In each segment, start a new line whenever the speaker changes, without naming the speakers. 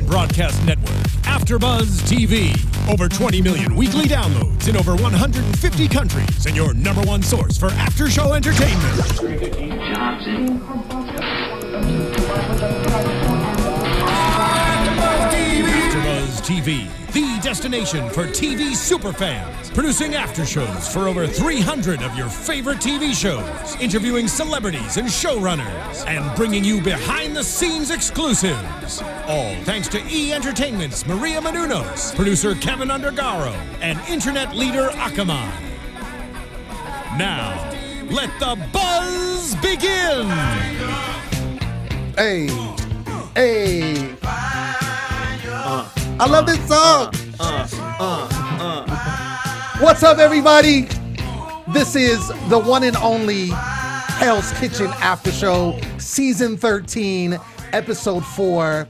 television broadcast network, AFTERBUZZ TV. Over 20 million weekly downloads in over 150 countries, and your #1 source for after-show entertainment. AFTERBUZZ TV, the destination for TV superfans. Producing aftershows for over 300 of your favorite TV shows, interviewing celebrities and showrunners, and bringing you behind-the-scenes exclusives. All thanks to E! Entertainment's Maria Menounos, producer Kevin Undergaro, and internet leader Akamai. Now, let the buzz begin!
Hey, hey. I love this song. What's up, everybody? This is the one and only Hell's Kitchen After Show, Season 13, Episode 4.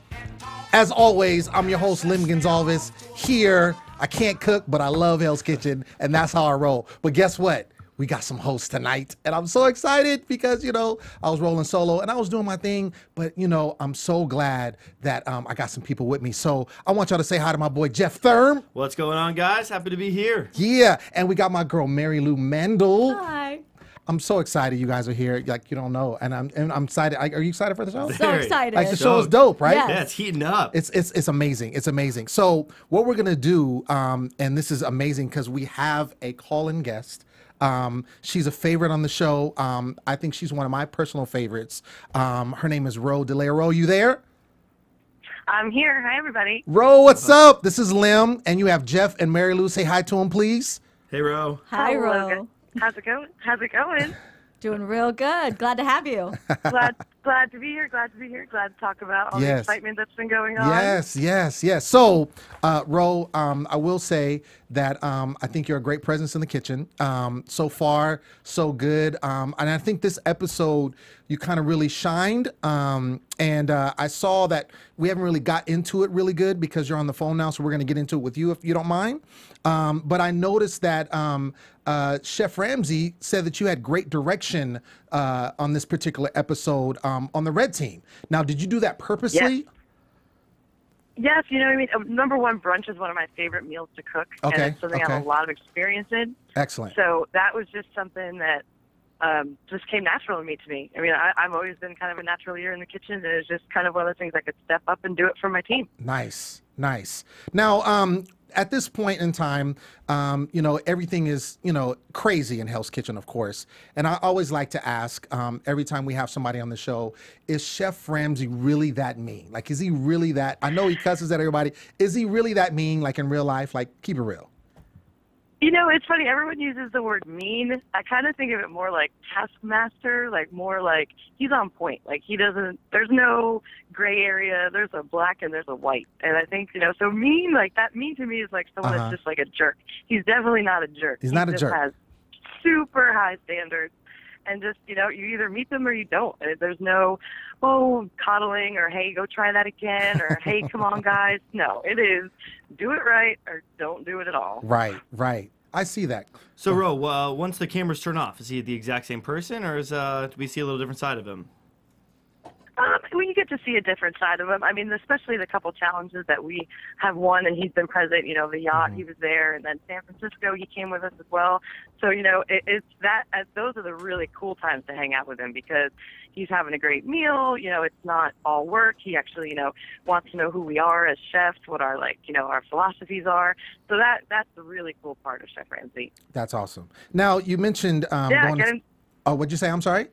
As always, I'm your host, Lem Gonsalvez. Here, I can't cook, but I love Hell's Kitchen, and that's how I roll. But guess what? We got some hosts tonight, and I'm so excited because, you know, I was rolling solo and I was doing my thing, but, you know, I'm so glad that I got some people with me. So I want y'all to say hi to my boy, Jeff Thurm.
What's going on, guys? Happy to be here.
Yeah, and we got my girl, Mary Lou Mendel.
Hi.
I'm so excited you guys are here, like you don't know, and I'm excited. Are you excited for the show?
So excited.
Like the show is dope, right?
Yes.
Yeah, it's heating up.
It's amazing. It's amazing. So what we're gonna do, and this is amazing because we have a call-in guest. She's a favorite on the show. I think she's one of my personal favorites. Her name is Roe Dileo. Roe, you there?
I'm here. Hi, everybody.
Roe, what's up? This is Lem, and you have Jeff and Mary Lou. Say hi to him, please.
Hey, Ro.
Hi,
Hello,
Ro.
guys. How's it going? How's it going?
Doing real good. Glad to have you.
glad to be here. Glad to be here. Glad to talk about all the
Yes.
excitement that's been going on.
Yes. So, Ro, I will say that I think you're a great presence in the kitchen. So far, so good. And I think this episode, you kind of really shined. And I saw that we haven't really got into it really good because you're on the phone now, so we're going to get into it with you if you don't mind. But I noticed that Chef Ramsay said that you had great direction on this particular episode on the red team. Now, did you do that purposely?
Yes, you know what I mean? Number one, brunch is one of my favorite meals to cook.
Okay,
And it's something I have a lot of experience in.
Excellent.
So that was just something that just came natural to me. I mean, I've always been kind of a natural ear in the kitchen, and it's just kind of one of those things I could step up and do it for my team. Nice.
Now, at this point in time, you know, everything is, you know, crazy in Hell's Kitchen, of course. And I always like to ask, every time we have somebody on the show, is Chef Ramsay really that mean? Like, is he really that? I know he cusses at everybody. Is he really that mean, like in real life? Like, keep it real.
You know, it's funny. Everyone uses the word mean. I kind of think of it more like taskmaster, like more like he's on point. Like he doesn't, there's no gray area. There's a black and there's a white. And I think, you know, so mean, like that mean to me is like someone that's just like a jerk. He's definitely not a jerk.
He's not a jerk.
He just has super high standards. And just, you know, you either meet them or you don't. And there's no, oh, coddling or, hey, go try that again or, hey, come on, guys. No, it is do it right or don't do it at all.
Right. I see that.
So, Ro, once the cameras turn off, is he the exact same person, or do we see a little different side of him?
We get to see a different side of him. I mean, especially the couple challenges that we have won, and he's been present. You know, the yacht, he was there, and then San Francisco, he came with us as well. So, you know, those are the really cool times to hang out with him because he's having a great meal. You know, it's not all work. He actually, you know, wants to know who we are as chefs, what our, like, you know, our philosophies are. So that's the really cool part of Chef Ramsay.
That's awesome. Now, you mentioned oh, what'd you say? I'm sorry?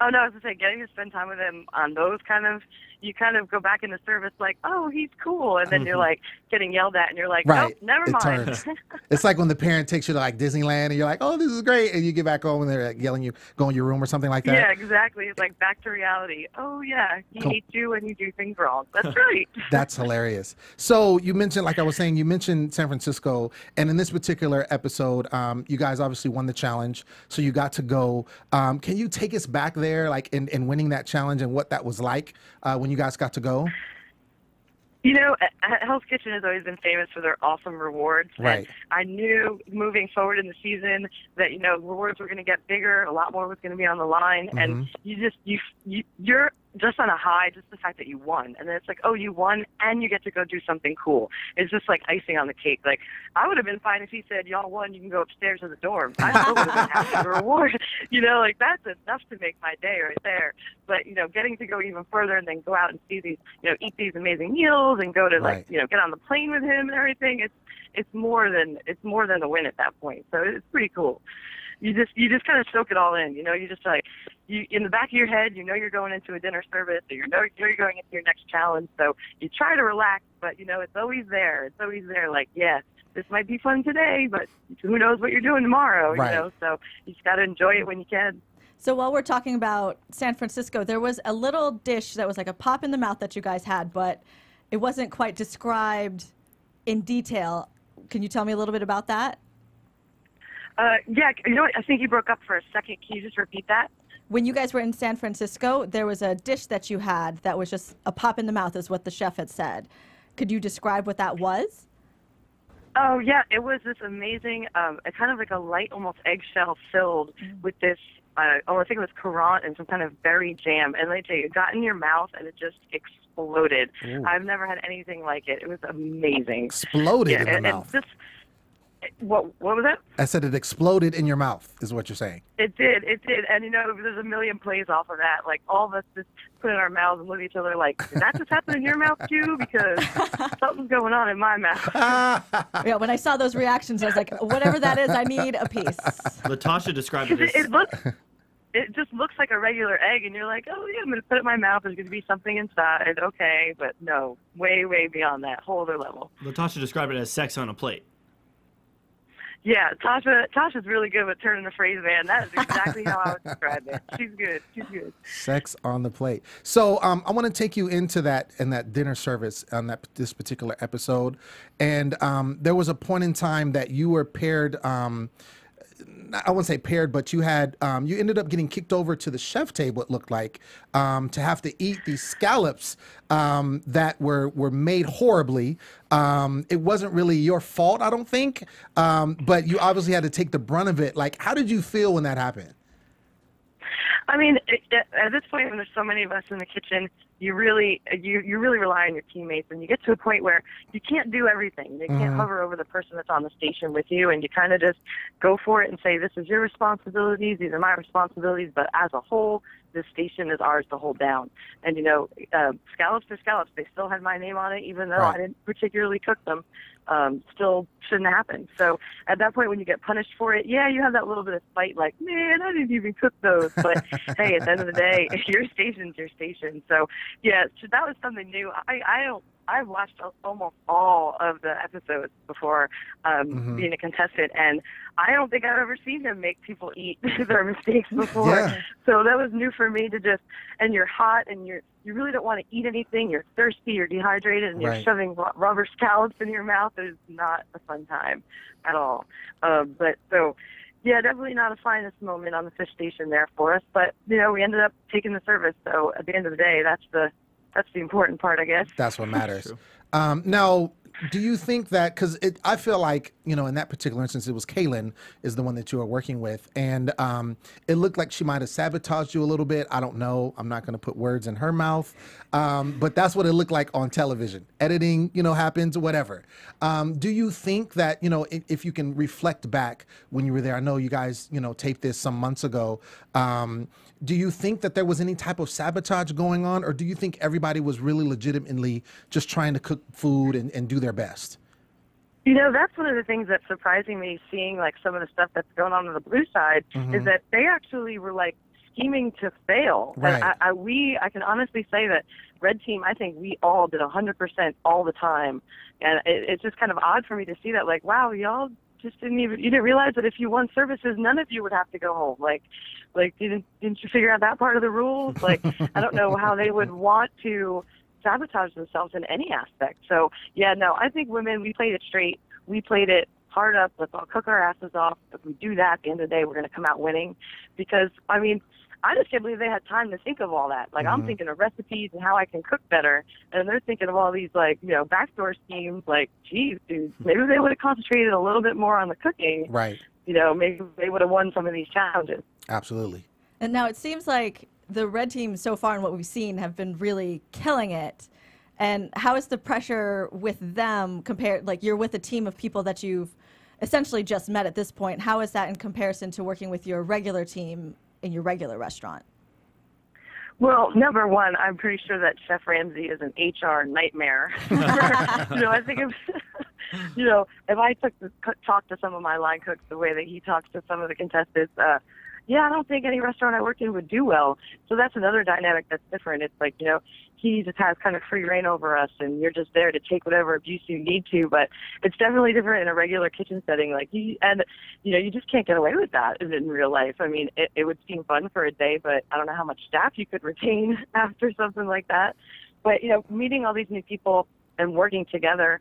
Oh, no, I was going to say, getting to spend time with him on those you kind of go back into service like, oh, he's cool. And then you're like getting yelled at and you're like, nope, never mind.
It's like when the parent takes you to like Disneyland and you're like, oh, this is great. And you get back home and they're like yelling you, go in your room or something like that.
Yeah, exactly. It's like back to reality. Oh, yeah, he hates you when you do things wrong. That's right.
That's hilarious. So you mentioned, like I was saying, you mentioned San Francisco. And in this particular episode, you guys obviously won the challenge. So you got to go. Can you take us back there, like in winning that challenge and what that was like when you guys got to go?
You know, Hell's Kitchen has always been famous for their awesome rewards.
Right.
And I knew moving forward in the season that, you know, rewards were going to get bigger, a lot more was going to be on the line. And you just, you're just on a high, just the fact that you won. And then it's like, oh, you won and you get to go do something cool. It's just like icing on the cake. Like, I would have been fine if he said, y'all won, you can go upstairs to the dorm. I still would have been happy with the reward. You know, like, that's enough to make my day right there. But, you know, getting to go even further and then go out and see these, you know, eat these amazing meals and go to, like, you know, get on the plane with him and everything, it's more than a win at that point. So it's pretty cool. You just kind of soak it all in, you know. You just like, you in the back of your head, you know you're going into a dinner service, or you know you're going into your next challenge. So you try to relax, but you know it's always there. It's always there. Like, yes, this might be fun today, but who knows what you're doing tomorrow?
Right.
You know, so you just got to enjoy it when you can.
So while we're talking about San Francisco, there was a little dish that was like a pop in the mouth that you guys had, but it wasn't quite described in detail. Can you tell me a little bit about that?
Yeah, you know what? I think you broke up for a second. Can you just repeat that?
When you guys were in San Francisco, there was a dish that you had that was just a pop in the mouth, is what the chef had said. Could you describe what that was?
Oh, yeah. It was this amazing, kind of like a light, almost eggshell filled with this, I think it was currant and some kind of berry jam. And let me tell you, it got in your mouth and it just exploded. Ooh. I've never had anything like it. It was amazing.
Exploded in the mouth.
What was that?
I said it exploded in your mouth, is what you're saying.
It did. And, you know, there's a million plays off of that. Like, all of us just put it in our mouths and look at each other like, did that just happen in your mouth, too? Because something's going on in my mouth.
Yeah, when I saw those reactions, I was like, whatever that is, I need a piece.
Latasha described it as...
It just looks like a regular egg, and you're like, oh, yeah, I'm going to put it in my mouth. There's going to be something inside. Okay, but no, way, way beyond that. Whole other level.
Latasha described it as sex on a plate.
Yeah, Tasha's really good with turning the phrase, man. That is exactly how I would describe it. She's good. She's good.
Sex on the plate. So I want to take you into that dinner service on this particular episode, and there was a point in time that you were paired. I wouldn't say paired, but you had you ended up getting kicked over to the chef table, it looked like, to have to eat these scallops that were made horribly. It wasn't really your fault, I don't think, but you obviously had to take the brunt of it. Like, how did you feel when that happened?
I mean, at this point, when there's so many of us in the kitchen, you really rely on your teammates, and you get to a point where you can't do everything. You can't hover over the person that's on the station with you, and you kind of just go for it and say, this is your responsibilities, these are my responsibilities, but as a whole, this station is ours to hold down. And, you know, scallops are scallops. They still had my name on it, even though I didn't particularly cook them. Still shouldn't happen. So at that point, when you get punished for it, yeah, you have that little bit of spite, like, man, I didn't even cook those. But hey, at the end of the day, your station's your station. So yeah, so that was something new. I've watched almost all of the episodes before being a contestant, and I don't think I've ever seen him make people eat their mistakes before. Yeah. So that was new for me to just, and you're hot, and you really don't want to eat anything. You're thirsty, you're dehydrated, and you're shoving rubber scallops in your mouth. It is not a fun time at all. But so, yeah, definitely not a finest moment on the fish station there for us. But, you know, we ended up taking the service. So at the end of the day, that's the important part, I guess.
That's what matters. Now, do you think that, because I feel like, you know, in that particular instance, it was Kaylin is the one that you are working with, and it looked like she might have sabotaged you a little bit. I don't know. I'm not going to put words in her mouth, but that's what it looked like on television. Editing, you know, happens, whatever. Do you think that, you know, if you can reflect back when you were there, I know you guys, you know, taped this some months ago, do you think that there was any type of sabotage going on, or do you think everybody was really legitimately just trying to cook food and do their best?
You know, that's one of the things that's surprising me, seeing like some of the stuff that's going on the blue side, is that they actually were like scheming to fail.
Right.
And I can honestly say that Red Team, I think we all did 100% all the time. And it's just kind of odd for me to see that, like, wow, y'all just you didn't realize that if you won services, none of you would have to go home. Like didn't you figure out that part of the rules? Like, I don't know how they would want to sabotage themselves in any aspect. So yeah, no, I think women, we played it straight. We played it hard up. Let's all cook our asses off. If we do that, at the end of the day, we're going to come out winning. Because, I mean, I just can't believe they had time to think of all that. Like, I'm thinking of recipes and how I can cook better, and they're thinking of all these, like, you know, backdoor schemes. Like, geez, dude, maybe they would have concentrated a little bit more on the cooking.
Right.
You know, maybe they would have won some of these challenges.
Absolutely.
And now it seems like the red team so far and what we've seen have been really killing it. And how is the pressure with them compared, like you're with a team of people that you've essentially just met at this point. How is that in comparison to working with your regular team in your regular restaurant?
Well, number one, I'm pretty sure that Chef Ramsay is an HR nightmare. I think if I talked to some of my line cooks the way that he talks to some of the contestants, I don't think any restaurant I worked in would do well. So that's another dynamic that's different. It's like, he just has kind of free reign over us, and you're just there to take whatever abuse you need to. But it's definitely different in a regular kitchen setting. You just can't get away with that in real life. I mean, it would seem fun for a day, but I don't know how much staff you could retain after something like that. But, meeting all these new people and working together,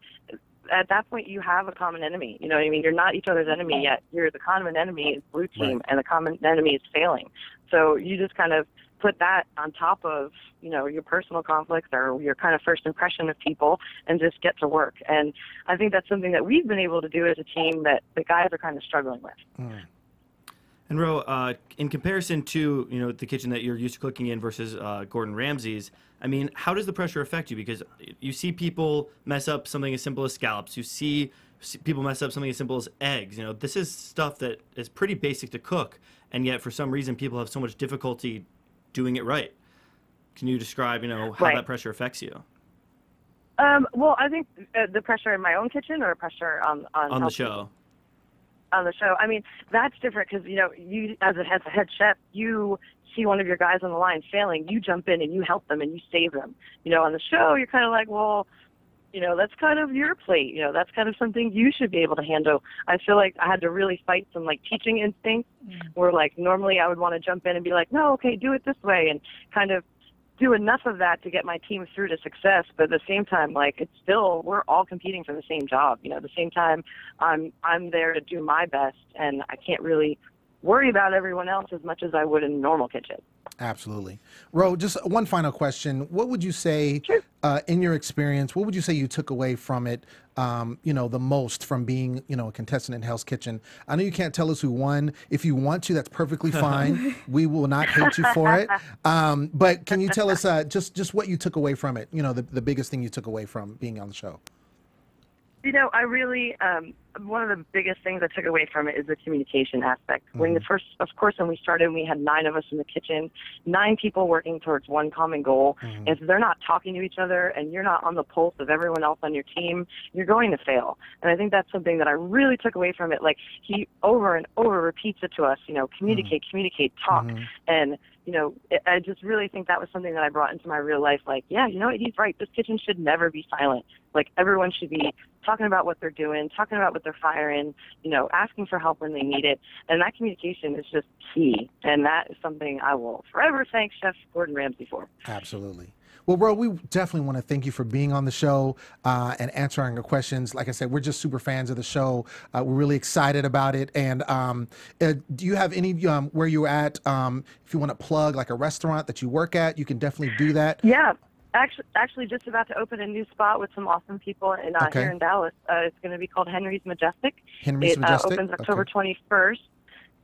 at that point you have a common enemy. You know what I mean? You're not each other's enemy yet. The common enemy is blue team, right, and the common enemy is failing. So you just kind of put that on top of, your personal conflicts or your kind of first impression of people and just get to work. And I think that's something that we've been able to do as a team that the guys are kind of struggling with. Mm.
And Ro, in comparison to, the kitchen that you're used to cooking in versus Gordon Ramsay's, I mean, how does the pressure affect you? Because you see people mess up something as simple as scallops. You see people mess up something as simple as eggs. This is stuff that is pretty basic to cook, and yet for some reason people have so much difficulty doing it right. Can you describe, how
right,
that pressure affects you?
Well, I think the pressure in my own kitchen or pressure on
the show.
On the show. I mean, that's different because, you as a head chef, you see one of your guys on the line failing, you jump in and you help them and you save them. On the show, you're kind of like, well, that's kind of your plate. That's kind of something you should be able to handle. I feel like I had to really fight some teaching instincts where normally I would want to jump in and be like, no, okay, do it this way, and kind of do enough of that to get my team through to success. But at the same time, it's still, we're all competing for the same job. At the same time, I'm there to do my best, and I can't really worry about everyone else as much as I would in a normal kitchen.
Absolutely. Ro, just one final question. What would you say,
sure,
in your experience, what would you say you took away from it, the most from being, a contestant in Hell's Kitchen? I know you can't tell us who won. If you want to, that's perfectly fine. We will not hate you for it. But can you tell us just what you took away from it? The biggest thing you took away from being on the show.
I really, one of the biggest things I took away from it is the communication aspect. Mm-hmm. When we started, we had 9 of us in the kitchen, 9 people working towards one common goal. Mm-hmm. If they're not talking to each other and you're not on the pulse of everyone else on your team, you're going to fail. And I think that's something that I really took away from it. He over and over repeats it to us, communicate, mm-hmm, communicate, talk. Mm-hmm. And, I just really think that was something that I brought into my real life. He's right. This kitchen should never be silent. Everyone should be talking about what they're doing, talking about what they're firing, asking for help when they need it. And that communication is just key. And that is something I will forever thank Chef Gordon Ramsay for.
Absolutely. Well, Ro, we definitely want to thank you for being on the show and answering our questions. Like I said, we're just super fans of the show. We're really excited about it. And do you have any where you're at? If you want to plug a restaurant that you work at, you can definitely do that.
Yeah. Actually, just about to open a new spot with some awesome people here in Dallas. It's going to be called Henry's Majestic.
Henry's Majestic.
It opens October 21st.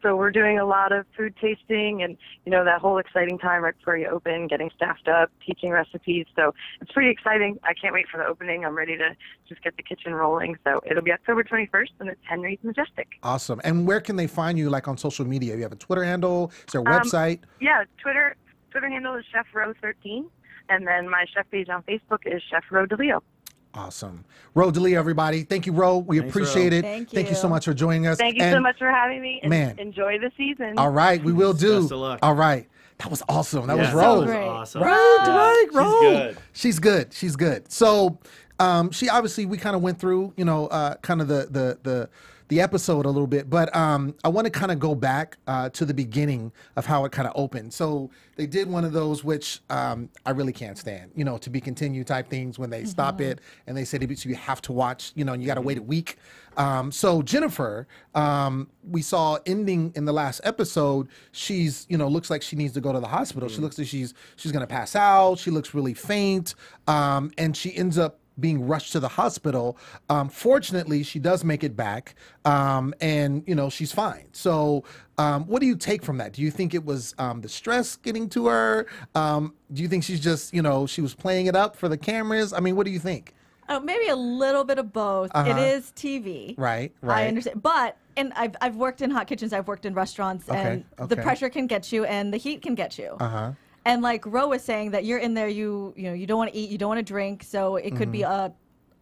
So we're doing a lot of food tasting and, that whole exciting time right before you open, getting staffed up, teaching recipes. So it's pretty exciting. I can't wait for the opening. I'm ready to just get the kitchen rolling. So it'll be October 21st, and it's Henry's Majestic.
Awesome. And where can they find you, on social media? You have a Twitter handle? Is there a website?
Yeah, Twitter handle is Chef Roe 13. And then my chef page on Facebook is Chef Roe Dileo.
Awesome. Roe Dileo, everybody. Thank you, Ro. We appreciate it.
Thank you
so much for joining us.
Thank you so much for having me. And enjoy the season.
All right, we will do.
Best of luck.
All right. That was awesome. That was
So
Ro.
awesome.
Right, Ro.
She's good.
She's good. So she obviously, we kind of went through, kind of the episode a little bit, but I want to kind of go back to the beginning of how it kind of opened. So they did one of those, which I really can't stand, to be continued type things when they stop it and they say, so you have to watch, and you got to wait a week. So Jennifer, we saw ending in the last episode, she's, looks like she needs to go to the hospital. She looks like she's going to pass out. She looks really faint. And she ends up being rushed to the hospital. Fortunately, she does make it back, and she's fine. So, what do you take from that? Do you think it was the stress getting to her? Do you think she's just she was playing it up for the cameras? I mean, what do you think?
Maybe a little bit of both. It is TV.
Right.
I understand. But, and I've worked in hot kitchens, I've worked in restaurants, and the pressure can get you and the heat can get you. And like Roe was saying, that you're in there, you don't want to eat, you don't want to drink, so it could be a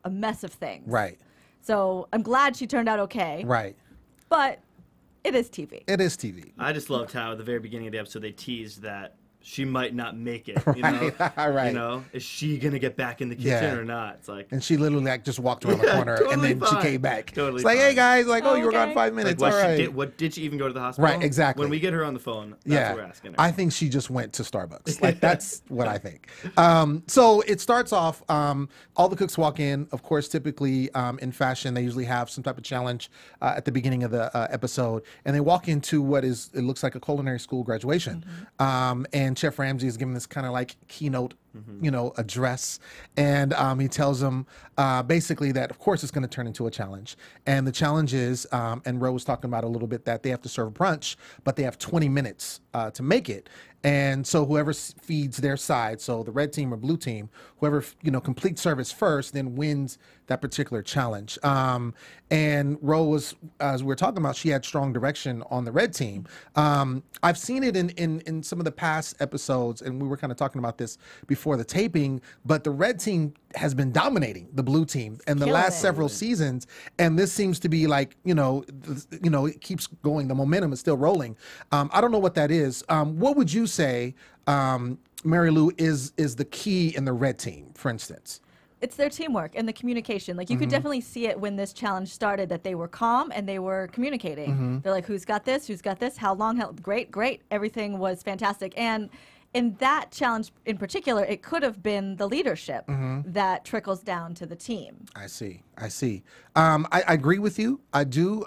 mess of things.
Right.
So I'm glad she turned out okay.
Right.
But it is TV.
It is TV.
I just loved how at the very beginning of the episode they teased that she might not make it.
Right.
Is she gonna get back in the kitchen or not? It's like,
and she literally just walked around the corner, and then she came back.
Totally
it's like, hey guys, like, you were gone 5 minutes.
Like,
all right.
What did she even go to the hospital?
Right, exactly.
When we get her on the phone, that's what we're asking her.
I think she just went to Starbucks. Like, that's what I think. So it starts off, all the cooks walk in. Of course, typically in fashion, they usually have some type of challenge at the beginning of the episode. And they walk into it looks like a culinary school graduation. And Chef Ramsay is giving this kind of like keynote address, and he tells them basically that of course it's going to turn into a challenge, and the challenge is and Roe was talking about a little bit that they have to serve brunch, but they have 20 minutes to make it. And so whoever feeds their side, so the red team or blue team, whoever completes service first, then wins that particular challenge. And Roe was, as we were talking about, she had strong direction on the red team. I've seen it in some of the past episodes, and we were kind of talking about this before the taping. But the red team has been dominating the blue team in the last several seasons, and this seems to be like it keeps going. The momentum is still rolling. I don't know what that is. What would you say, Mary Lou, is the key in the red team, for instance?
It's their teamwork and the communication. Like, you could definitely see it when this challenge started, that they were calm and they were communicating. They're like, who's got this? Who's got this? How long? Great. Everything was fantastic. And in that challenge in particular, it could have been the leadership that trickles down to the team. I see. I agree with you. I do.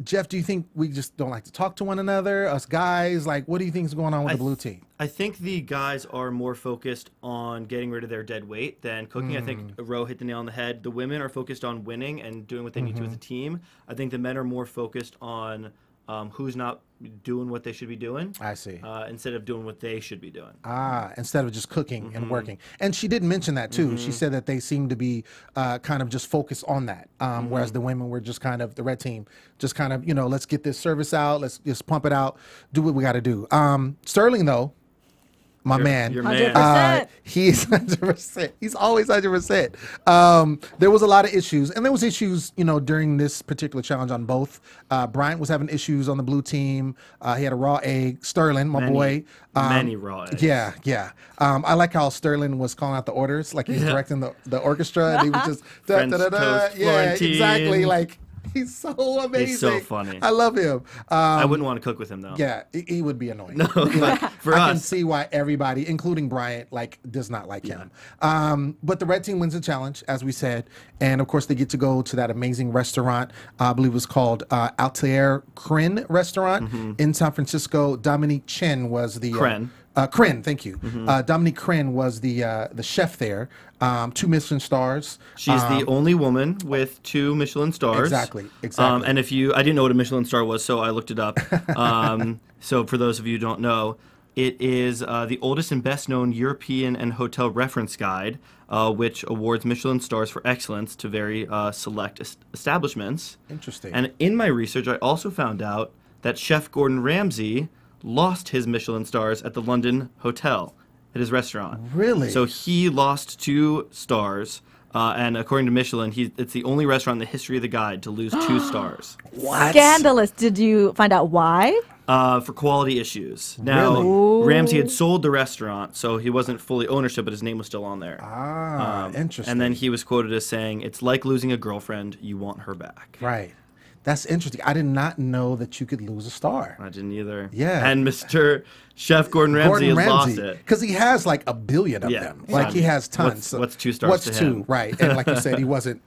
Jeff, do you think we just don't like to talk to one another, us guys? Like, what do you think is going on with the blue team?
I think the guys are more focused on getting rid of their dead weight than cooking. I think Roe hit the nail on the head. The women are focused on winning and doing what they need to as a team. I think the men are more focused on who's not doing what they should be doing. I see. Instead of doing what they should be doing.
Instead of just cooking and working. And she did mention that too. She said that they seem to be kind of just focused on that. Whereas the women were just kind of, the red team, just kind of, let's get this service out. Let's just pump it out. Do what we got to do. Sterling, though, my man.
Your man.
100%.
He's 100%. He's always 100%. There was a lot of issues, and there was issues, during this particular challenge on both. Bryant was having issues on the blue team. He had a raw egg. Sterling, my boy.
Many raw eggs.
Yeah. I like how Sterling was calling out the orders, like he's directing the orchestra, and he was just
yeah,
exactly. Like, he's so amazing.
He's so funny.
I love him.
I wouldn't want to cook with him though.
Yeah, he would be annoying.
No, for
I
us.
can see why everybody, including Bryant, does not like him. But the red team wins the challenge, as we said, and of course they get to go to that amazing restaurant. I believe it was called AFTERBUZZ restaurant in San Francisco. Dominique Chen was the Kren, thank you. Dominique Kren was the chef there. 2 Michelin stars.
She's the only woman with 2 Michelin stars.
Exactly.
And I didn't know what a Michelin star was, so I looked it up. So for those of you who don't know, it is the oldest and best known European and hotel reference guide, which awards Michelin stars for excellence to very select establishments.
Interesting.
And in my research, I also found out that Chef Gordon Ramsay lost his Michelin stars at the London hotel, at his restaurant.
Really?
So he lost 2 stars, and according to Michelin, it's the only restaurant in the history of the guide to lose 2 stars.
What?
Scandalous. Did you find out why?
For quality issues. Now,
Really?
Ramsay had sold the restaurant, so he wasn't fully ownership, but his name was still on there.
Interesting.
And then he was quoted as saying, "It's like losing a girlfriend, you want her back."
Right. That's interesting. I did not know that you could lose a star.
I didn't either.
Yeah.
And Mr. Chef Gordon Ramsay has lost it.
Because he has like a billion of them. Like he has tons.
What's 2 stars
What's
to
2,
him?
right. And like you said, he wasn't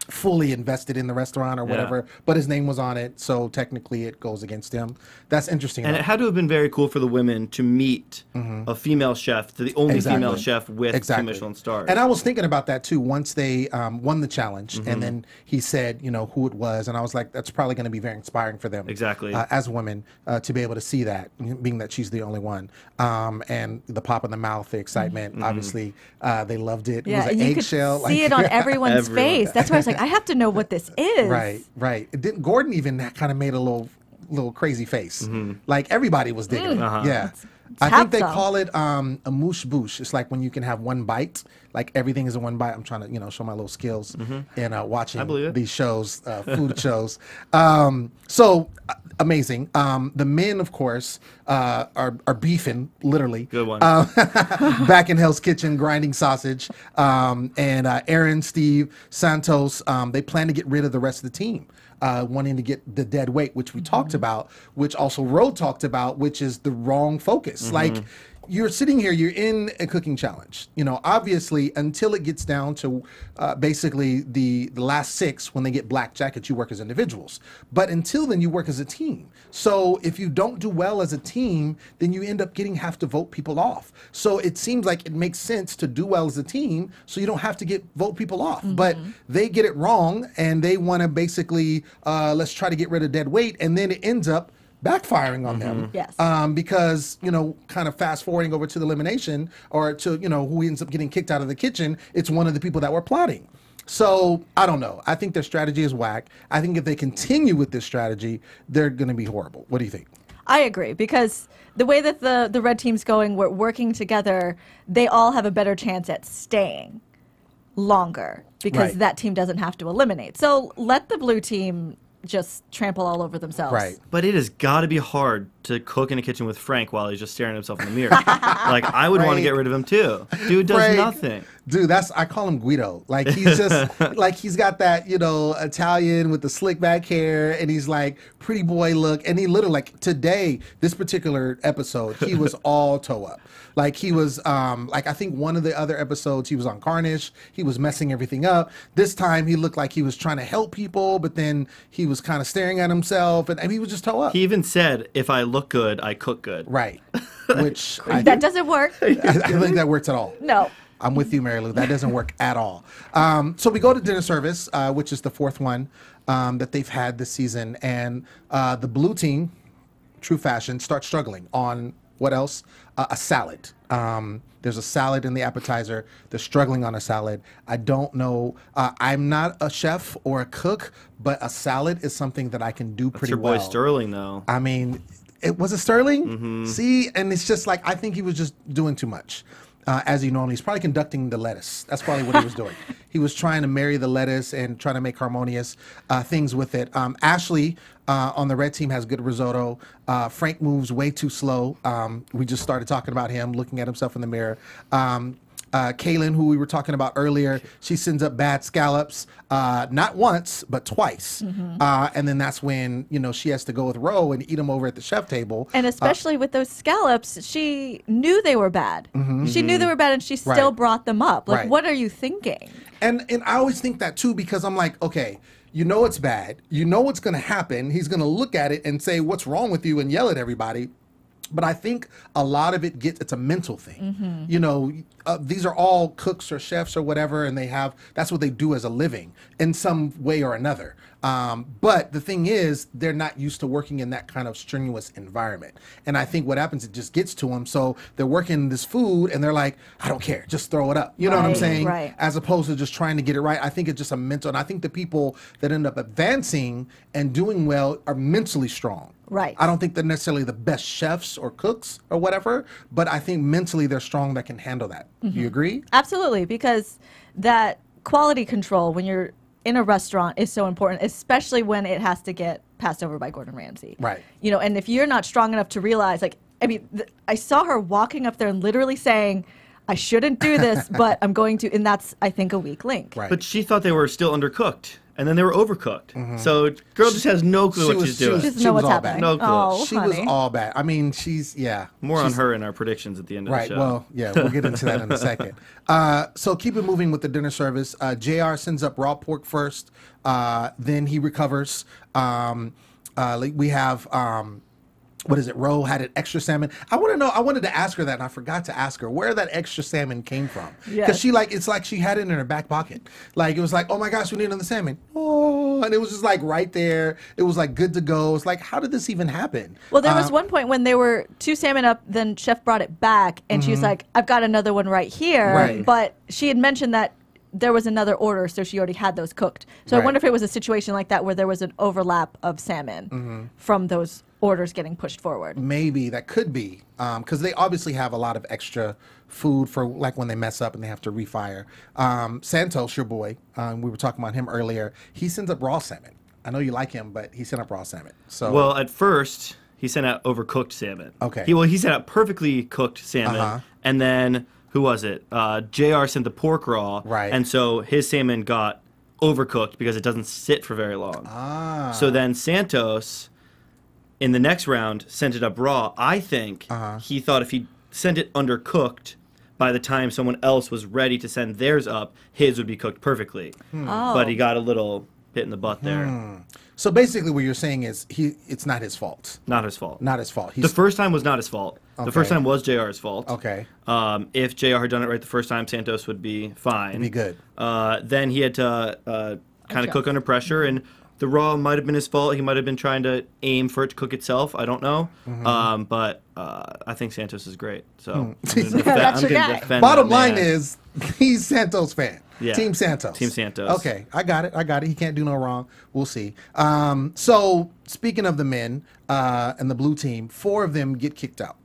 fully invested in the restaurant or whatever, but his name was on it, so technically it goes against him. That's interesting.
And it had to have been very cool for the women to meet a female chef, the only female chef with 2 Michelin stars.
And I was thinking about that too once they won the challenge, and then he said, you know, who it was, and I was like, that's probably going to be very inspiring for them.
Exactly.
As women, to be able to see that, being that she's the only one. And the pop in the mouth, the excitement, obviously, they loved it.
Yeah,
It was an
and you
eggshell.
could see it on everyone's face. That's why I was like, I have to know what this is.
Right, right. Gordon even kind of made a little crazy face. Like everybody was digging it. Yeah. I think they call it a mouche bouche. It's like when you can have one bite. Like everything is in one bite. I'm trying to, you know, show my little skills in watching these shows, food shows. So amazing. The men, of course, are beefing, literally.
Good one.
Back in Hell's Kitchen, grinding sausage. And Aaron, Steve, Santos, they plan to get rid of the rest of the team. Wanting to get the dead weight, which we talked about, which also Roe talked about, which is the wrong focus. Like, you're sitting here, you're in a cooking challenge. You know, obviously, until it gets down to basically the last 6, when they get black jackets, you work as individuals. But until then, you work as a team. So if you don't do well as a team, then you end up have to vote people off. So it seems like it makes sense to do well as a team, so you don't have to vote people off. But they get it wrong, and they want to basically let's try to get rid of dead weight, and then it ends up backfiring on them.
Yes.
Because, you know, kind of fast forwarding over to the elimination, or to, you know, who ends up getting kicked out of the kitchen, it's one of the people that were plotting. So I don't know. I think their strategy is whack. I think if they continue with this strategy, they're going to be horrible. What do you think?
I agree, because the way that the red team's going, we're working together, they all have a better chance at staying longer, because that team doesn't have to eliminate. So let the blue team just trample all over themselves.
Right.
But it has got to be hard to cook in a kitchen with Frank while he's just staring at himself in the mirror. Like, I would want to get rid of him too. Dude does
Frank,
nothing.
Dude, I call him Guido. Like, he's just, like, he's got that, you know, Italian with the slick back hair, and he's like, pretty boy look. And he literally, like, today, this particular episode, he was all toe up. Like, he was, like, I think one of the other episodes, he was on Carnish. He was messing everything up. This time, he looked like he was trying to help people, but then he was kind of staring at himself, and he was just toe up.
He even said, if I look good, I cook good.
Right. Which
that doesn't work.
I don't think that works at all.
No.
I'm with you, Mary Lou. That doesn't work at all. So we go to dinner service, which is the 4th one that they've had this season. And the blue team, true fashion, starts struggling on what else? A salad. There's a salad in the appetizer. They're struggling on a salad. I don't know. I'm not a chef or a cook, but a salad is something that I can do pretty well.
That's your boy Sterling, though.
I mean, was it Sterling? See, and it's just like, I think he was just doing too much. As he normally, he's probably conducting the lettuce. That's probably what he was doing. He was trying to marry the lettuce and trying to make harmonious things with it. Ashley on the red team has good risotto. Frank moves way too slow. We just started talking about him looking at himself in the mirror. Kaylin, who we were talking about earlier, she sends up bad scallops, not once, but twice. And then that's when, you know, she has to go with Roe and eat them over at the chef table.
And especially with those scallops, she knew they were bad. She knew they were bad, and she still brought them up. Like, what are you thinking?
And I always think that too, because I'm like, okay, you know it's bad. You know what's going to happen. He's going to look at it and say, what's wrong with you, and yell at everybody. But I think a lot of it's a mental thing. You know, these are all cooks or chefs or whatever, and that's what they do as a living in some way or another. But the thing is, they're not used to working in that kind of strenuous environment. And I think what happens, it just gets to them. So they're working this food, and they're like, I don't care, just throw it up. You know what I'm saying?
Right.
As opposed to just trying to get it right. I think it's just a mental, and I think the people that end up advancing and doing well are mentally strong.
Right.
I don't think they're necessarily the best chefs or cooks or whatever, but I think mentally they're strong that can handle that. Do you agree?
Absolutely, because that quality control when you're in a restaurant is so important, especially when it has to get passed over by Gordon Ramsay.
Right.
You know, and if you're not strong enough to realize, like, I mean, I saw her walking up there and literally saying, I shouldn't do this, but I'm going to, and that's, I think, a weak link.
Right.
But she thought they were still undercooked, and then they were overcooked. So girl just has no clue what she's doing.
She doesn't know what's
all
happening.
bad.
No clue.
Oh,
She
honey.
was all bad. I mean,
More on her in our predictions at the end of
right.
the show.
Well, yeah, we'll get into that in a second. So keep it moving with the dinner service. JR sends up raw pork first. Then he recovers. We have. What is it? Roe had an extra salmon. I want to know. I wanted to ask her that, and I forgot to ask her where that extra salmon came from. Because
Yes.
it's like she had it in her back pocket. Like it was like, oh my gosh, we need another salmon. Oh, and it was just like right there. It was like good to go. It's like, how did this even happen?
Well, there was one point when there were 2 salmon up, then Chef brought it back, and she was like, I've got another one right here.
Right.
But she had mentioned that there was another order, so she already had those cooked. So
Right.
I wonder if it was a situation like that where there was an overlap of salmon from those orders getting pushed forward.
Maybe that could be because they obviously have a lot of extra food for like when they mess up and they have to refire. Santos, your boy, we were talking about him earlier. He sends up raw salmon. I know you like him, but he sent up raw salmon. So
Well, at first he sent out overcooked salmon.
Okay.
He sent out perfectly cooked salmon, and then who was it? JR sent the pork raw,
Right.
And so his salmon got overcooked because it doesn't sit for very long.
Ah.
So then Santos, in the next round, sent it up raw. I think he thought if he sent it undercooked, by the time someone else was ready to send theirs up, his would be cooked perfectly.
Oh.
But he got a little hit in the butt there.
So basically, what you're saying is it's not his fault.
Not his fault.
Not his fault.
The first time was not his fault. The
Okay.
first time was JR's fault.
Okay.
If JR had done it right the first time, Santos would be fine.
Be good.
Then he had to kind of cook under pressure, and the raw might have been his fault. He might have been trying to aim for it to cook itself. I don't know. But I think Santos is great. So I'm going to
That's your guy.
defend
Bottom
that
line
man.
is he's Santos fan.
Yeah.
Team Santos.
Team Santos.
Okay, I got it. He can't do no wrong. We'll see. So speaking of the men and the blue team, 4 of them get kicked out.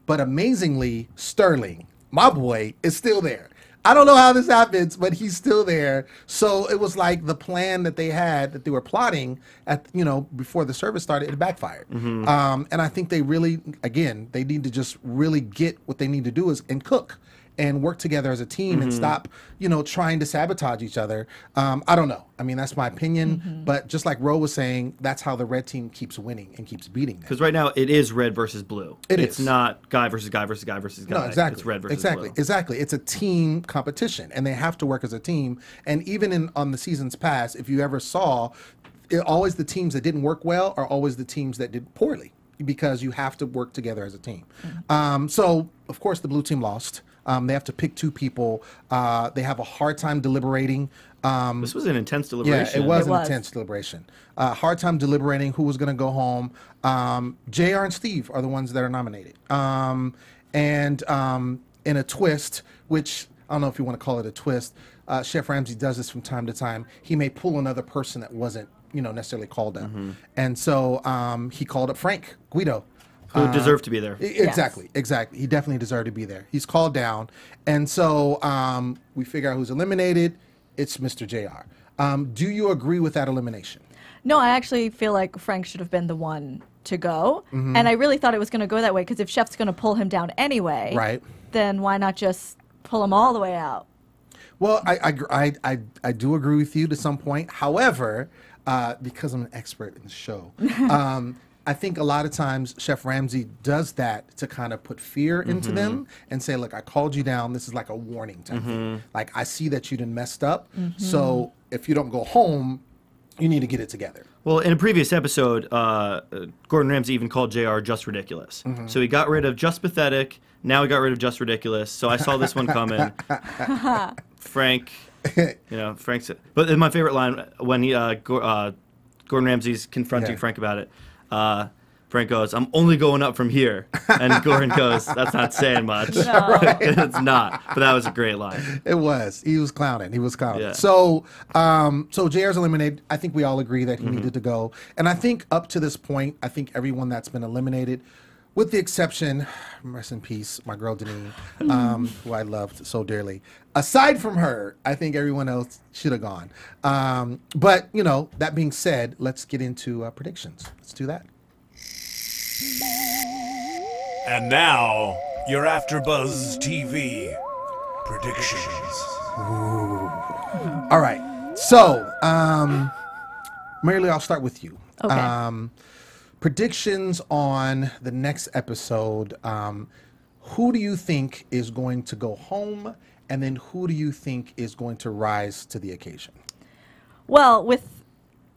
But amazingly, Sterling, my boy, is still there. I don't know how this happens, but he's still there. So it was like the plan that they had, that they were plotting at, before the service started, it backfired. And I think they really, again, they need to just really get what they need to do and cook and work together as a team and stop, trying to sabotage each other. I don't know. I mean, that's my opinion. But just like Roe was saying, that's how the red team keeps winning and keeps beating them.
Because right now it is red versus blue.
It's
not guy versus guy versus guy versus guy.
No, exactly.
It's red versus
exactly,
blue.
Exactly. It's a team competition, and they have to work as a team. And even on the seasons past, if you ever saw, always the teams that didn't work well are always the teams that did poorly because you have to work together as a team. So, of course, the blue team lost. They have to pick 2 people. They have a hard time deliberating.
This was an intense deliberation.
Yeah, it was
It
an
was.
intense deliberation. Hard time deliberating who was going to go home. JR and Steve are the ones that are nominated. And in a twist, which I don't know if you want to call it a twist, Chef Ramsay does this from time to time. He may pull another person that wasn't, necessarily called up. And so he called up Frank Guido.
Who deserved to be there.
Exactly. He definitely deserved to be there. He's called down. And so we figure out who's eliminated. It's Mr. JR. Do you agree with that elimination?
No, I actually feel like Frank should have been the one to go. And I really thought it was going to go that way because if Chef's going to pull him down anyway,
Right.
then why not just pull him all the way out?
Well, I do agree with you to some point. However, because I'm an expert in the show, I think a lot of times Chef Ramsay does that to kind of put fear into them and say, look, I called you down. This is like a warning type thing. Like, I see that you done messed up. So if you don't go home, you need to get it together.
Well, in a previous episode, Gordon Ramsay even called JR just ridiculous. So he got rid of just pathetic. Now he got rid of just ridiculous. So I saw this one coming. Frank, Frank's. But my favorite line when Gordon Ramsay's confronting Frank about it. Frank goes, "I'm only going up from here," and Gordon goes, "That's not saying much." It's not, but that was a great line.
It was. He was clowning.
Yeah.
So, so JR's eliminated. I think we all agree that he needed to go. And I think up to this point, I think everyone that's been eliminated, with the exception, rest in peace, my girl Deneen, who I loved so dearly. Aside from her, I think everyone else should have gone. But, that being said, let's get into predictions. Let's do that.
And now, your AFTERBUZZ TV predictions.
All right. So, Mary Lee, I'll start with you.
Okay.
Predictions on the next episode. Who do you think is going to go home? And then who do you think is going to rise to the occasion?
Well, with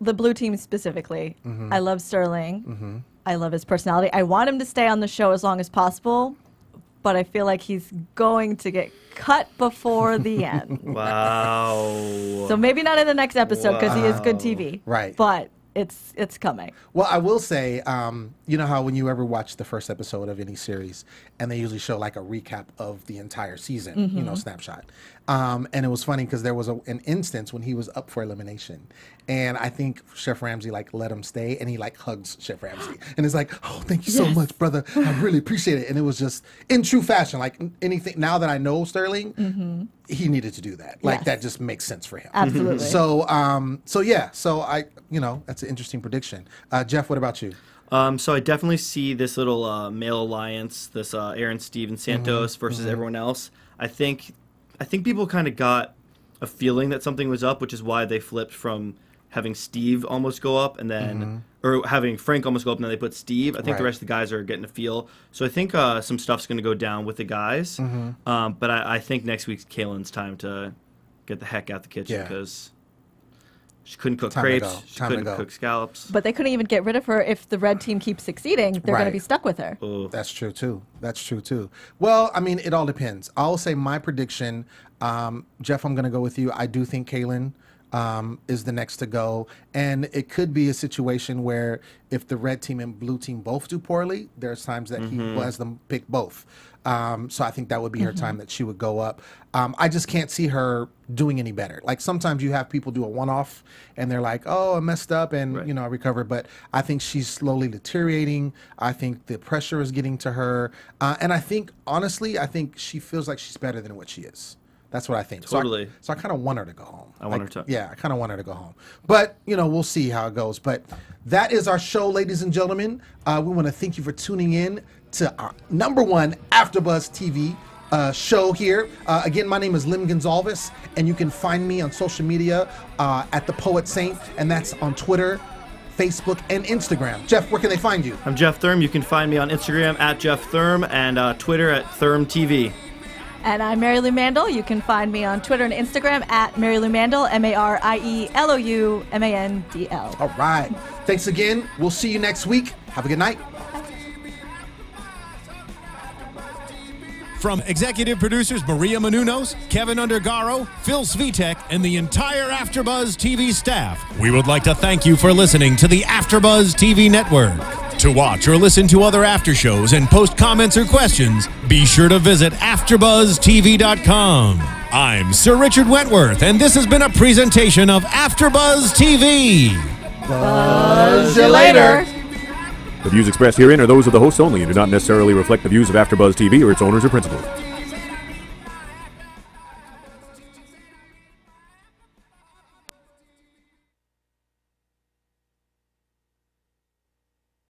the blue team specifically, I love Sterling. I love his personality. I want him to stay on the show as long as possible, but I feel like he's going to get cut before the end.
Wow.
So maybe not in the next episode because he is good TV.
Right.
But it's coming.
Well, I will say, you know how when you ever watch the first episode of any series and they usually show like a recap of the entire season, you know, snapshot. And it was funny because there was an instance when he was up for elimination. And I think Chef Ramsay like let him stay and he like hugs Chef Ramsay. And it's like, oh, thank you so much, brother. I really appreciate it. And it was just in true fashion, like anything. Now that I know Sterling, he needed to do that. Like that just makes sense for him.
Absolutely.
So, so I, you know, that's an interesting prediction. Jeff, what about you?
So I definitely see this little male alliance, this Aaron, Steve, and Santos versus everyone else. I think people kind of got a feeling that something was up, which is why they flipped from having Steve almost go up and then, or having Frank almost go up and then they put Steve. I think the rest of the guys are getting a feel. So I think some stuff's going to go down with the guys. But I think next week's Kaylin's time to get the heck out the kitchen because she couldn't cook crepes. She couldn't cook scallops.
But they couldn't even get rid of her if the red team keeps succeeding. They're going to be stuck with her.
Ooh.
That's true, too. That's true, too. Well, I mean, it all depends. I'll say my prediction, Jeff, I'm going to go with you. I do think Kaylin is the next to go. And it could be a situation where if the red team and blue team both do poorly, there's times that he has them pick both. So I think that would be her time that she would go up. I just can't see her doing any better. Like sometimes you have people do a one-off and they're like, oh, I messed up and, you know, I recovered. But I think she's slowly deteriorating. I think the pressure is getting to her. And I think, honestly, I think she feels like she's better than what she is. That's what I think.
Totally.
So I kind of want her to go home.
I want her to.
Yeah, I kind of want her to go home. But, you know, we'll see how it goes. But that is our show, ladies and gentlemen. We want to thank you for tuning in to our #1 AFTERBUZZ TV show here. Again, my name is Lem Gonsalvez, and you can find me on social media at The Poet Saint, and that's on Twitter, Facebook, and Instagram. Jeff, where can they find you?
I'm Jeff Thurm. You can find me on Instagram at Jeff Thurm and Twitter at ThurmTV.
And I'm Mary Lou Mandel. You can find me on Twitter and Instagram at Mary Lou Mandel, MARIELOUMANDL.
All right. Thanks again. We'll see you next week. Have a good night.
From executive producers Maria Menounos, Kevin Undergaro, Phil Svitek, and the entire AFTERBUZZ TV staff, we would like to thank you for listening to the AFTERBUZZ TV Network. To watch or listen to other after shows and post comments or questions, be sure to visit AfterBuzzTV.com. I'm Sir Richard Wentworth, and this has been a presentation of AFTERBUZZ TV.
Buzz you later.
The views expressed herein are those of the hosts only and do not necessarily reflect the views of AfterBuzz TV or its owners or principals.